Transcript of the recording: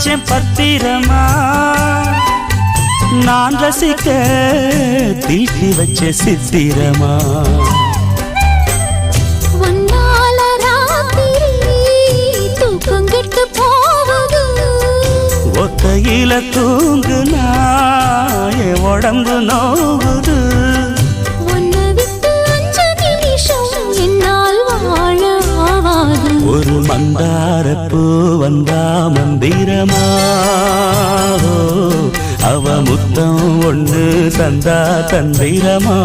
வச்சேன் பத்திரமா நான் ரசிக்க தீட்டி வச்ச சித்திரமா ஒத்தையில தூங்குனா என் உடம்பு நோவுது ஒரு மந்தாரப்பூ வந்தா மந்திரமா அவ முத்தம் ஒன்று தந்தா தந்திரமா